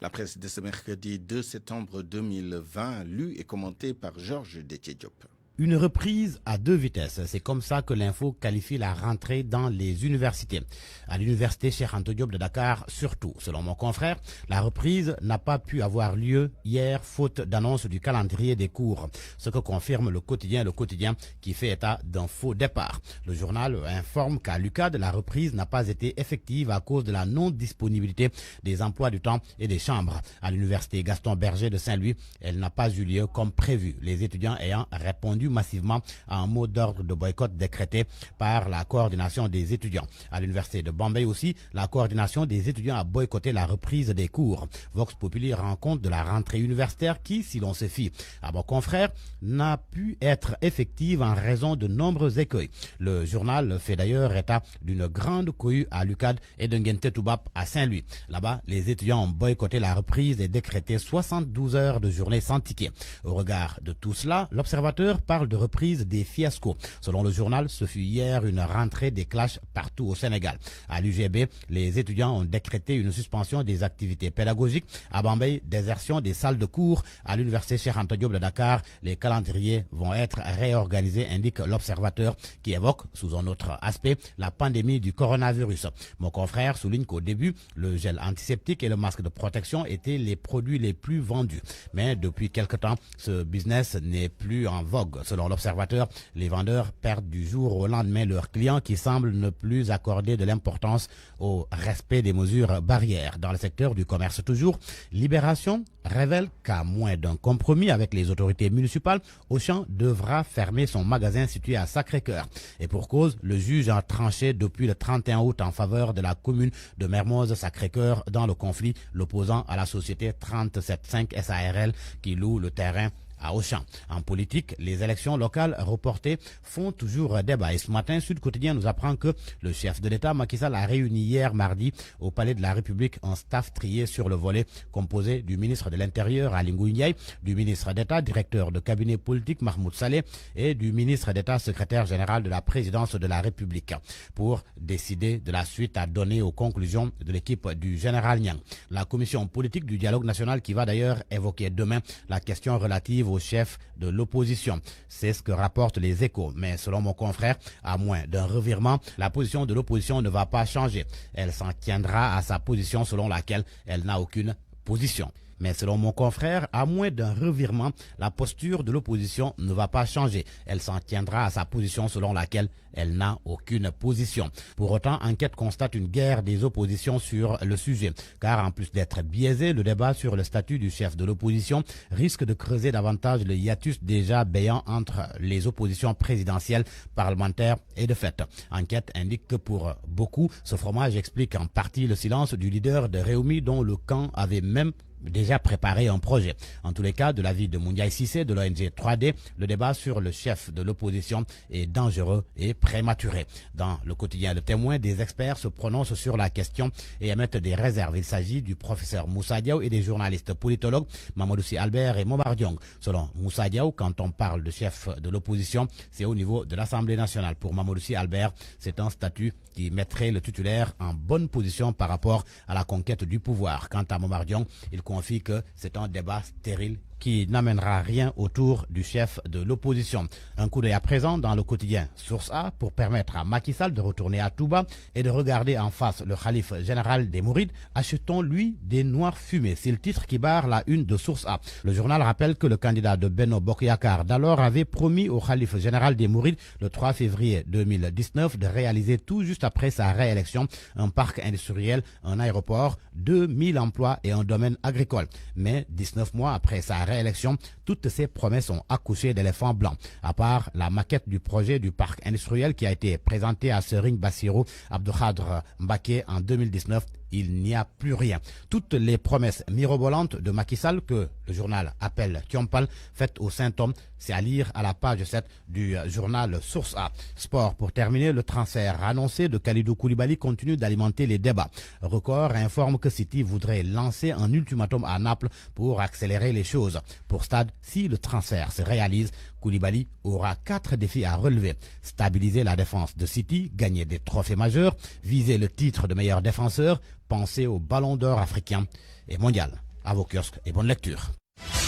La presse de ce mercredi 2 septembre 2020, lue et commentée par Georges Détié-Diop. Une reprise à 2 vitesses, c'est comme ça que l'info qualifie la rentrée dans les universités. À l'université Cheikh Anta Diop de Dakar, surtout, selon mon confrère, la reprise n'a pas pu avoir lieu hier, faute d'annonce du calendrier des cours. Ce que confirme le quotidien qui fait état d'un faux départ. Le journal informe qu'à l'UCAD, la reprise n'a pas été effective à cause de la non-disponibilité des emplois du temps et des chambres. À l'université Gaston Berger de Saint-Louis, elle n'a pas eu lieu comme prévu, les étudiants ayant répondu massivement à un mot d'ordre de boycott décrété par la coordination des étudiants. À l'université de Bombay aussi, la coordination des étudiants a boycotté la reprise des cours. Vox Populi rend compte de la rentrée universitaire qui, si l'on se fie à mon confrère, n'a pu être effective en raison de nombreux écueils. Le journal fait d'ailleurs état d'une grande cohue à l'UQAD et de Ngente-Toubap à Saint-Louis. Là-bas, les étudiants ont boycotté la reprise et décrété 72 heures de journée sans ticket. Au regard de tout cela, l'Observateur parle de reprise des fiascos. Selon le journal, ce fut hier une rentrée des clashs partout au Sénégal. À l'UGB, les étudiants ont décrété une suspension des activités pédagogiques. À Bombay, désertion des salles de cours. À l'université Cheikh Anta Diop de Dakar, les calendriers vont être réorganisés, indique l'Observateur, qui évoque, sous un autre aspect, la pandémie du coronavirus. Mon confrère souligne qu'au début, le gel antiseptique et le masque de protection étaient les produits les plus vendus. Mais depuis quelque temps, ce business n'est plus en vogue. Selon l'Observateur, les vendeurs perdent du jour au lendemain leurs clients qui semblent ne plus accorder de l'importance au respect des mesures barrières. Dans le secteur du commerce toujours, Libération révèle qu'à moins d'un compromis avec les autorités municipales, Auchan devra fermer son magasin situé à Sacré-Cœur. Et pour cause, le juge a tranché depuis le 31 août en faveur de la commune de Mermoz-Sacré-Cœur dans le conflit l'opposant à la société 375 SARL qui loue le terrain à Auchan. En politique, les élections locales reportées font toujours débat. Et ce matin, Sud Quotidien nous apprend que le chef de l'État, Macky Sall, a réuni hier mardi au Palais de la République un staff trié sur le volet composé du ministre de l'Intérieur, Ali Ngouille Ndiaye, du ministre d'État, directeur de cabinet politique, Mahmoud Saleh, et du ministre d'État, secrétaire général de la présidence de la République, pour décider de la suite à donner aux conclusions de l'équipe du général Niang. La commission politique du dialogue national qui va d'ailleurs évoquer demain la question relative au chef de l'opposition. C'est ce que rapportent les Échos. Mais selon mon confrère, à moins d'un revirement, la position de l'opposition ne va pas changer. Elle s'en tiendra à sa position selon laquelle elle n'a aucune position. Mais selon mon confrère, à moins d'un revirement, la posture de l'opposition ne va pas changer. Elle s'en tiendra à sa position selon laquelle elle n'a aucune position. Pour autant, Enquête constate une guerre des oppositions sur le sujet. Car en plus d'être biaisé, le débat sur le statut du chef de l'opposition risque de creuser davantage le hiatus déjà béant entre les oppositions présidentielles, parlementaires et de fait. Enquête indique que pour beaucoup, ce fromage explique en partie le silence du leader de Réumi dont le camp avait même déjà préparé un projet. En tous les cas, de l'avis de Moundiaï Sissé de l'ONG 3D, le débat sur le chef de l'opposition est dangereux et prématuré. Dans le quotidien Le Témoin, des experts se prononcent sur la question et émettent des réserves. Il s'agit du professeur Moussa Diaw et des journalistes politologues Mamadou Sy Albert et Momar Diong. Selon Moussa Diaw, quand on parle de chef de l'opposition, c'est au niveau de l'Assemblée nationale. Pour Mamadou Sy Albert, c'est un statut qui mettrait le titulaire en bonne position par rapport à la conquête du pouvoir. Quant à Momar Diong, il confie que c'est un débat stérile qui n'amènera rien autour du chef de l'opposition. Un coup d'œil à présent dans le quotidien Source A pour permettre à Macky Sall de retourner à Touba et de regarder en face le khalife général des Mourides. Achetons-lui des noirs fumés. C'est le titre qui barre la une de Source A. Le journal rappelle que le candidat de Benno Bokk Yakaar d'alors avait promis au khalife général des Mourides le 3 février 2019 de réaliser tout juste après sa réélection un parc industriel, un aéroport, 2000 emplois et un domaine agricole. Mais 19 mois après sa réélection, toutes ces promesses ont accouché d'éléphants blancs. À part la maquette du projet du parc industriel qui a été présentée à Serigne Bassirou Abdou-Khadre Mbacké en 2019, il n'y a plus rien. Toutes les promesses mirobolantes de Macky Sall que le journal appelle Thiompal, faites au Saint-Homme, c'est à lire à la page 7 du journal Source A. Sport, pour terminer, le transfert annoncé de Kalidou Koulibaly continue d'alimenter les débats. Record informe que City voudrait lancer un ultimatum à Naples pour accélérer les choses. Pour Stade, si le transfert se réalise, Koulibaly aura 4 défis à relever. Stabiliser la défense de City, gagner des trophées majeurs, viser le titre de meilleur défenseur, penser au ballon d'or africain et mondial. À vos kiosques et bonne lecture.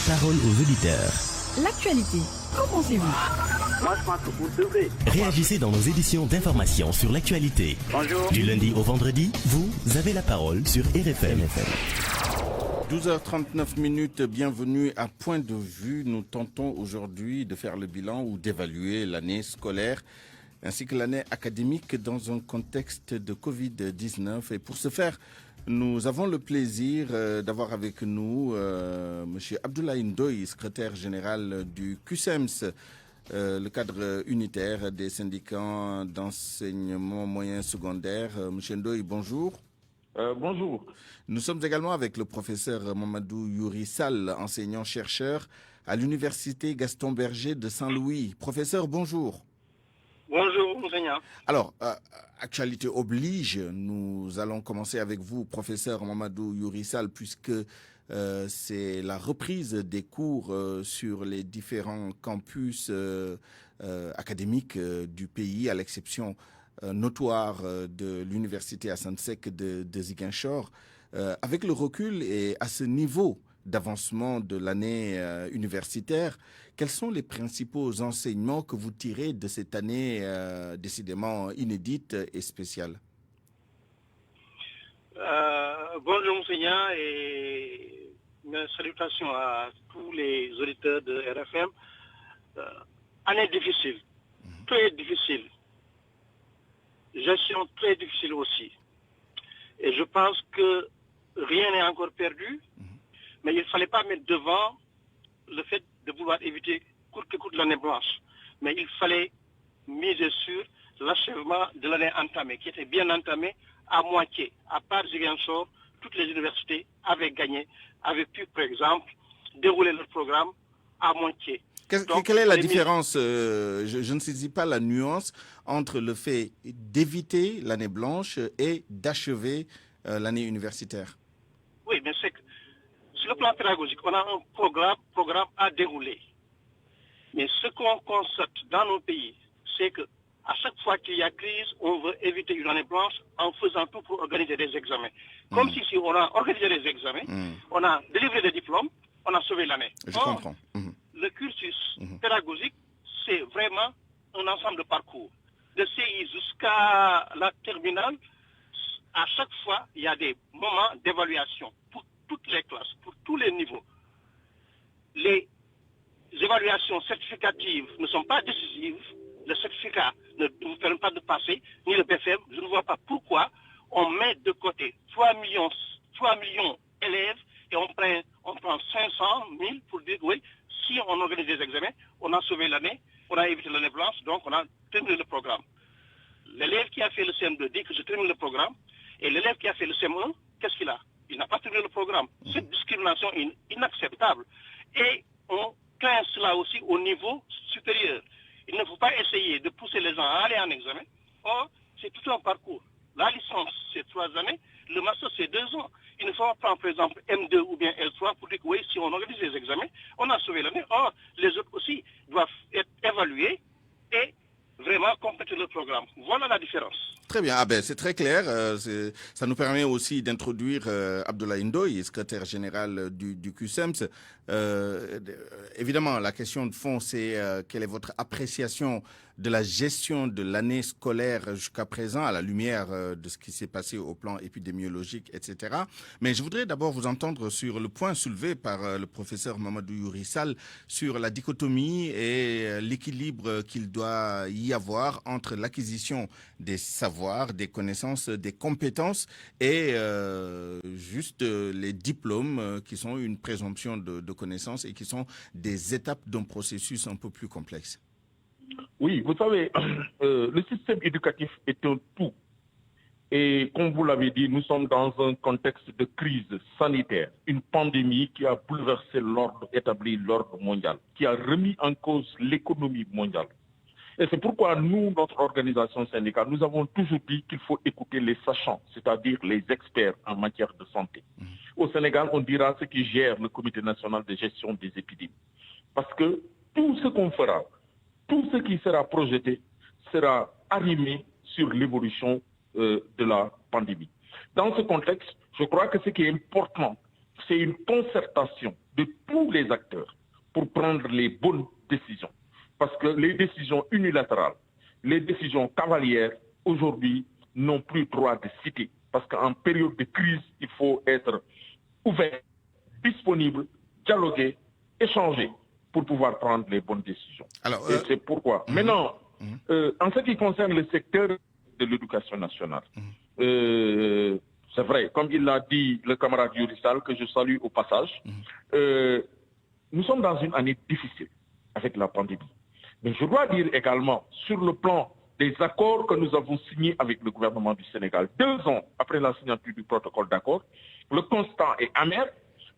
Parole aux auditeurs. L'actualité, qu'en pensez-vous? Moi, je pense que vous devrez. Réagissez dans nos éditions d'information sur l'actualité. Bonjour. Du lundi au vendredi, vous avez la parole sur RFM. 12h39, bienvenue à Point de Vue. Nous tentons aujourd'hui de faire le bilan ou d'évaluer l'année scolaire ainsi que l'année académique dans un contexte de Covid-19. Et pour ce faire, nous avons le plaisir d'avoir avec nous M. Abdoulaye Ndoye, secrétaire général du CUSEMS. le cadre unitaire des syndicats d'enseignement moyen secondaire. Monsieur Ndoye, bonjour. Bonjour. Nous sommes également avec le professeur Mamadou Youri Sall, enseignant-chercheur à l'université Gaston Berger de Saint-Louis. Professeur, bonjour. Bonjour, monseigneur. Alors, actualité oblige, nous allons commencer avec vous, professeur Mamadou Youri Sall, puisque c'est la reprise des cours sur les différents campus académiques du pays, à l'exception notoire de l'université Assane Seck de Ziguinchor. Avec le recul et à ce niveau d'avancement de l'année universitaire, quels sont les principaux enseignements que vous tirez de cette année décidément inédite et spéciale? Bonjour monseigneur et mes salutations à tous les auditeurs de RFM. Année difficile, très difficile. Gestion très difficile aussi. Et je pense que rien n'est encore perdu, mais il ne fallait pas mettre devant le fait de vouloir éviter coûte que coûte l'année blanche. Mais il fallait miser sur l'achèvement de l'année entamée, qui était bien entamée à moitié. À part Ziguinchor, toutes les universités avaient gagné, avaient pu, par exemple, dérouler leur programme à moitié. Quelle est la différence, je ne saisis pas la nuance, entre le fait d'éviter l'année blanche et d'achever l'année universitaire? Oui, mais c'est que sur le plan pédagogique, on a un programme à dérouler. Mais ce qu'on constate dans nos pays, c'est que à chaque fois qu'il y a crise, on veut éviter une année blanche en faisant tout pour organiser des examens. Comme si on a organisé des examens, on a délivré des diplômes, on a sauvé l'année. Je comprends. Le cursus pédagogique, c'est vraiment un ensemble de parcours. De CI jusqu'à la terminale, à chaque fois, il y a des moments d'évaluation pour toutes les classes, pour tous les niveaux. Les évaluations certificatives ne sont pas décisives. Le certificat ne vous permet pas de passer, ni le BFM. Je ne vois pas pourquoi on met de côté 3 millions d'élèves et on prend 500 000 pour dire oui, si on organise des examens, on a sauvé l'année, on a évité l'année blanche, donc on a terminé le programme. L'élève qui a fait le CM2 dit que je termine le programme, et l'élève qui a fait le CM1, qu'est-ce qu'il a? Il n'a pas terminé le programme. Cette discrimination est inacceptable. Et on craint cela aussi au niveau supérieur. Il ne faut pas essayer de pousser les gens à aller en examen. Or, c'est tout un parcours. La licence, c'est 3 années. Le master, c'est 2 ans. Il ne faut pas prendre, par exemple, M2 ou bien L3 pour dire que oui, si on organise les examens, on a sauvé l'année. Or, les autres aussi doivent être évalués et vraiment compléter le programme. Voilà la différence. Très bien, c'est très clair. Ça nous permet aussi d'introduire Abdoulaye Ndoye, secrétaire général du QSEMS. Évidemment, la question de fond, c'est quelle est votre appréciation de la gestion de l'année scolaire jusqu'à présent à la lumière de ce qui s'est passé au plan épidémiologique, etc. Mais je voudrais d'abord vous entendre sur le point soulevé par le professeur Mamadou Youri Sall sur la dichotomie et l'équilibre qu'il doit y avoir entre l'acquisition des savoirs, des connaissances, des compétences et juste les diplômes qui sont une présomption de connaissances et qui sont des étapes d'un processus un peu plus complexe. Oui, vous savez, le système éducatif est un tout. Et comme vous l'avez dit, nous sommes dans un contexte de crise sanitaire, une pandémie qui a bouleversé l'ordre établi, l'ordre mondial, qui a remis en cause l'économie mondiale. Et c'est pourquoi nous, notre organisation syndicale, nous avons toujours dit qu'il faut écouter les sachants, c'est-à-dire les experts en matière de santé. Au Sénégal, on dira ce qui gère le Comité national de gestion des épidémies. Parce que tout ce qu'on fera, tout ce qui sera projeté sera arrimé sur l'évolution de la pandémie. Dans ce contexte, je crois que ce qui est important, c'est une concertation de tous les acteurs pour prendre les bonnes décisions. Parce que les décisions unilatérales, les décisions cavalières, aujourd'hui, n'ont plus droit de citer. Parce qu'en période de crise, il faut être ouvert, disponible, dialoguer, échanger pour pouvoir prendre les bonnes décisions. Alors, et c'est pourquoi. Maintenant, en ce qui concerne le secteur de l'éducation nationale, c'est vrai, comme il l'a dit le camarade Youri Sall, que je salue au passage, nous sommes dans une année difficile avec la pandémie. Mais je dois dire également, sur le plan des accords que nous avons signés avec le gouvernement du Sénégal, 2 ans après la signature du protocole d'accord, le constat est amer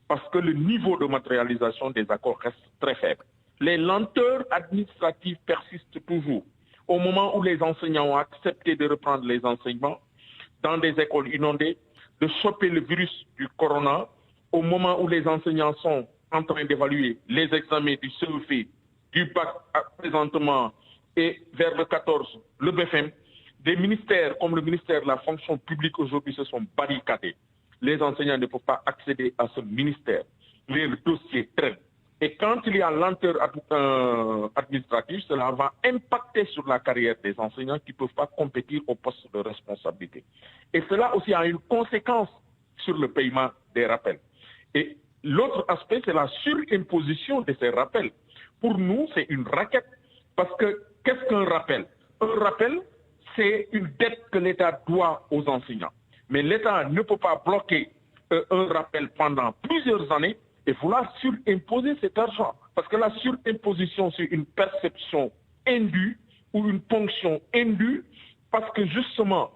parce que le niveau de matérialisation des accords reste très faible. Les lenteurs administratives persistent toujours. Au moment où les enseignants ont accepté de reprendre les enseignements dans des écoles inondées, de choper le virus du corona, au moment où les enseignants sont en train d'évaluer les examens du CEF, du bac présentement et vers le 14, le BFM, des ministères comme le ministère de la fonction publique aujourd'hui se sont barricadés. Les enseignants ne peuvent pas accéder à ce ministère. Les dossiers traînent. Et quand il y a lenteur administrative, cela va impacter sur la carrière des enseignants qui ne peuvent pas compétir au poste de responsabilité. Et cela aussi a une conséquence sur le paiement des rappels. Et l'autre aspect, c'est la surimposition de ces rappels. Pour nous, c'est une raquette. Parce que qu'est-ce qu'un rappel? Un rappel, c'est une dette que l'État doit aux enseignants. Mais l'État ne peut pas bloquer un rappel pendant plusieurs années et vouloir surimposer cet argent. Parce que la surimposition, c'est une perception indue ou une ponction indue, parce que justement,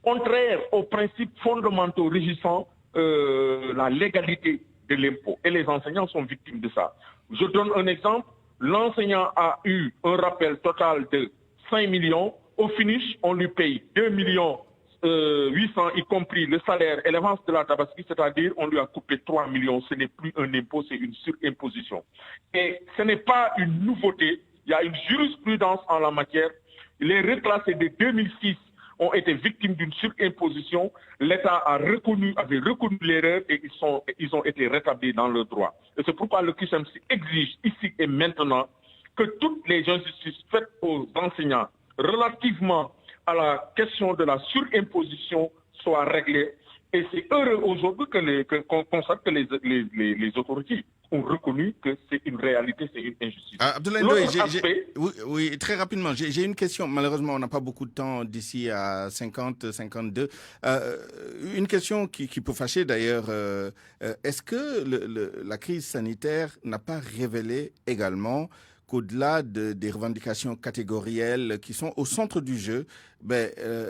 contraire aux principes fondamentaux régissant la légalité de l'impôt. Et les enseignants sont victimes de ça. Je donne un exemple. L'enseignant a eu un rappel total de 5 millions. Au finish, on lui paye 2 millions 800, y compris le salaire et l'avance de la tabaski, c'est-à-dire on lui a coupé 3 millions. Ce n'est plus un impôt, c'est une surimposition. Et ce n'est pas une nouveauté. Il y a une jurisprudence en la matière. Les reclassés de 2006 ont été victimes d'une surimposition. L'État avait reconnu l'erreur et ils ont été rétablis dans le droit. Et c'est pourquoi le QCMC exige ici et maintenant que toutes les injustices faites aux enseignants relativement à la question de la surimposition soient réglées. Et c'est heureux aujourd'hui qu'on constate que les autorités ont reconnu que c'est une réalité, c'est une injustice. Abdoulaye Ndoye, oui, très rapidement, j'ai une question. Malheureusement, on n'a pas beaucoup de temps d'ici à 50-52. Une question qui peut fâcher d'ailleurs. Est-ce que la crise sanitaire n'a pas révélé également qu'au-delà des revendications catégorielles qui sont au centre du jeu,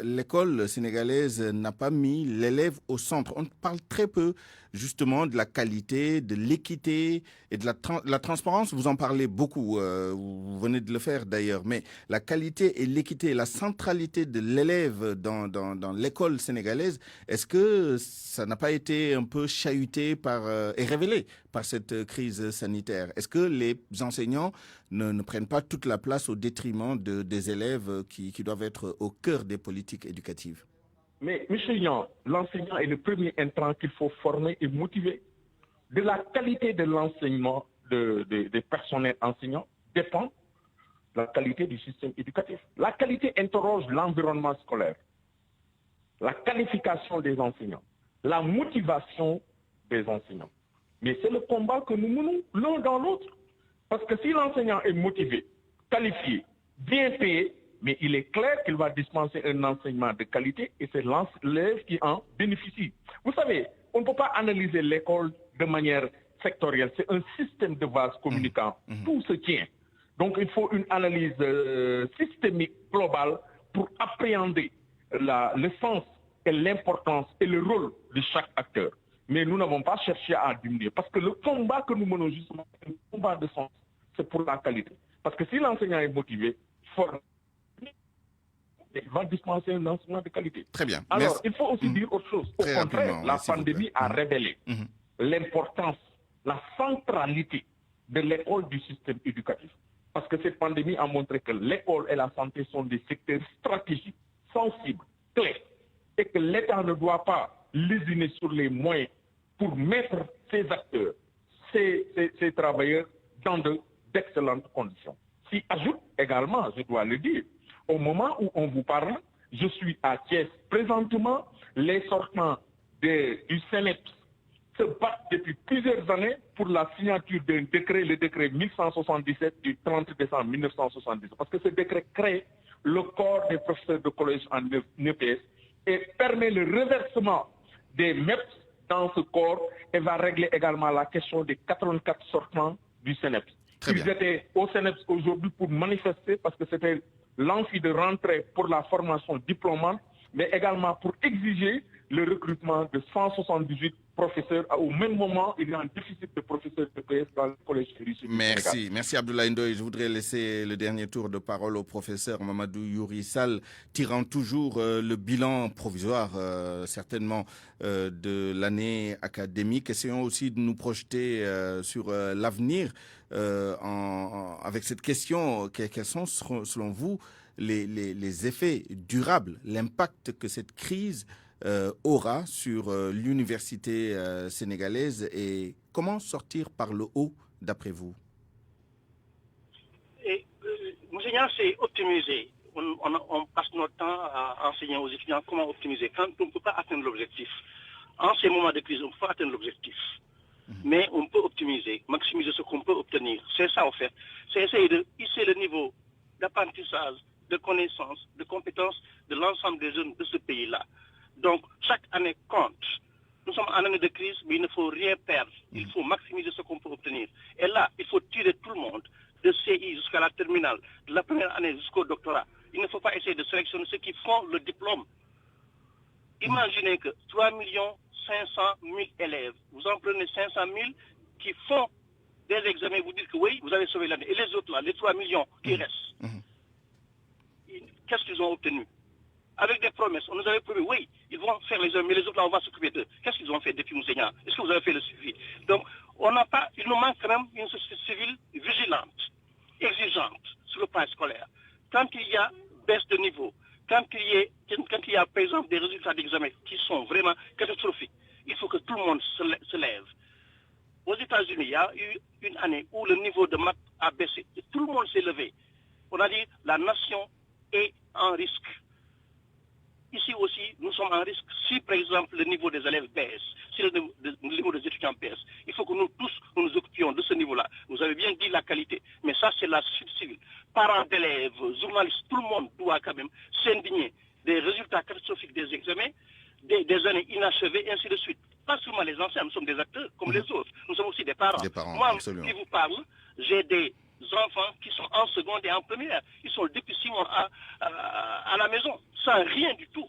l'école sénégalaise n'a pas mis l'élève au centre. On parle très peu justement de la qualité, de l'équité et de la transparence. Vous en parlez beaucoup, vous venez de le faire d'ailleurs, mais la qualité et l'équité, la centralité de l'élève dans l'école sénégalaise, est-ce que ça n'a pas été un peu chahuté et révélé par cette crise sanitaire? Est-ce que les enseignants ne prennent pas toute la place au détriment des élèves qui doivent être au cœur des politiques éducatives? Mais, M. Yan, l'enseignant est le premier intrant qu'il faut former et motiver. De la qualité de l'enseignement des personnels enseignants dépend la qualité du système éducatif. La qualité interroge l'environnement scolaire, la qualification des enseignants, la motivation des enseignants. Mais c'est le combat que nous menons l'un dans l'autre. Parce que si l'enseignant est motivé, qualifié, bien payé, mais il est clair qu'il va dispenser un enseignement de qualité et c'est l'élève qui en bénéficie. Vous savez, on ne peut pas analyser l'école de manière sectorielle. C'est un système de vase communicant. Tout se tient. Donc il faut une analyse systémique, globale, pour appréhender le sens et l'importance et le rôle de chaque acteur. Mais nous n'avons pas cherché à diminuer. Parce que le combat que nous menons justement, c'est un combat de sens. C'est pour la qualité. Parce que si l'enseignant est motivé, formé, il va dispenser un enseignement de qualité. Très bien. Alors, merci. il faut aussi dire autre chose. Au contraire, la pandémie a révélé l'importance, la centralité de l'école du système éducatif. Parce que cette pandémie a montré que l'école et la santé sont des secteurs stratégiques, sensibles, clés. Et que l'État ne doit pas lésiner sur les moyens pour mettre ces acteurs, ces travailleurs dans d'excellentes conditions. S'y ajoute également, je dois le dire, au moment où on vous parle, je suis à Thiès. Présentement, les sortants du CNEPS se battent depuis plusieurs années pour la signature d'un décret, le décret 1177 du 30 décembre 1970. Parce que ce décret crée le corps des professeurs de collège en EPS et permet le reversement des MEPS dans ce corps et va régler également la question des 84 sortants du CNEPS. Ils étaient au CNEPS aujourd'hui pour manifester parce que c'était l'envie de rentrer pour la formation diplômante, mais également pour exiger le recrutement de 178 professeurs. Au même moment, il y a un déficit de professeurs de PS dans le collège du Sénégal. Merci Abdoulaye Ndoye. Je voudrais laisser le dernier tour de parole au professeur Mamadou Youri Sall, tirant toujours le bilan provisoire, certainement, de l'année académique. Essayons aussi de nous projeter sur l'avenir avec cette question. Quels sont, selon vous, les effets durables, l'impact que cette crise aura sur l'université sénégalaise et comment sortir par le haut d'après vous? Monseigneur, c'est optimiser. On passe notre temps à enseigner aux étudiants comment optimiser. Quand on ne peut pas atteindre l'objectif, en ces moments de crise, on peut atteindre l'objectif. Mais on peut optimiser, maximiser ce qu'on peut obtenir. C'est ça, en fait. C'est essayer de hisser le niveau d'apprentissage, de connaissances, de compétences de l'ensemble des jeunes de ce pays-là. Donc, chaque année compte. Nous sommes en année de crise, mais il ne faut rien perdre. Il faut maximiser ce qu'on peut obtenir. Et là, il faut tirer tout le monde, de CI jusqu'à la terminale, de la première année jusqu'au doctorat. Il ne faut pas essayer de sélectionner ceux qui font le diplôme. Imaginez que 3 500 000 élèves, vous en prenez 500 000 qui font des examens, vous dites que oui, vous avez sauvé l'année. Et les autres là, les 3 millions qui restent, qu'est-ce qu'ils ont obtenu? Avec des promesses, on nous avait promis, oui, ils vont faire les examens, mais les autres là, on va s'occuper d'eux. Qu'est-ce qu'ils ont fait depuis Monseigneur? Est-ce que vous avez fait le suivi? Donc, il nous manque quand même une société civile vigilante, exigeante sur le plan scolaire. Quand il y a baisse de niveau, quand il y a, par exemple, des résultats d'examen qui sont vraiment catastrophiques, il faut que tout le monde se lève. Aux États-Unis, il y a eu une année où le niveau de maths a baissé. Et tout le monde s'est levé. On a dit la nation est en risque. Ici aussi, nous sommes en risque. Si, par exemple, le niveau des élèves baisse, si le niveau des étudiants baisse, il faut que nous tous nous occupions de ce niveau-là. Vous avez bien dit la qualité, mais ça, c'est la société civile. Parents d'élèves, journalistes, tout le monde doit quand même s'indigner des résultats catastrophiques des examens, des années inachevées, et ainsi de suite. Pas seulement les anciens, nous sommes des acteurs comme les autres. Nous sommes aussi des parents. Moi, qui vous parle, j'ai des enfants qui sont en seconde et en première. Ils sont depuis 6 mois à la maison, sans rien du tout.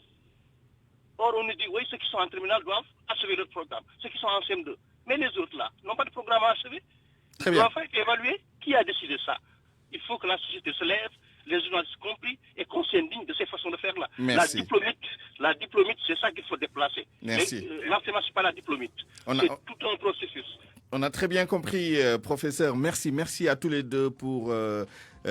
Or, on nous dit, oui, ceux qui sont en terminale doivent achever leur programme. Ceux qui sont en CM2. Mais les autres, là, n'ont pas de programme à achever. Ils doivent être évalués. Qui a décidé ça? Il faut que la société se lève, les journalistes compris, et qu'on s'indigne de ces façons de faire-là. La diplomite, c'est ça qu'il faut déplacer. L'enseignement, ce n'est pas la diplomite. C'est tout un processus. On a très bien compris, professeur. Merci à tous les deux pour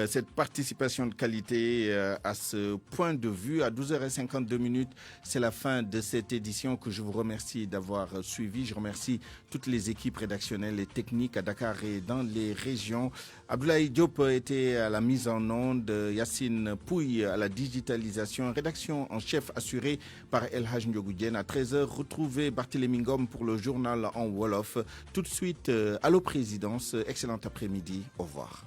cette participation de qualité à ce point de vue. À 12h52, c'est la fin de cette édition que je vous remercie d'avoir suivi. Je remercie toutes les équipes rédactionnelles et techniques à Dakar et dans les régions. Abdoulaye Diop était à la mise en onde, Yacine Pouy à la digitalisation, rédaction en chef assurée par El Haj Ndiogou. À 13h, retrouvez Barthélémy Ngom pour le journal en Wolof. Tout de suite, Allô Présidence, excellent après-midi, au revoir.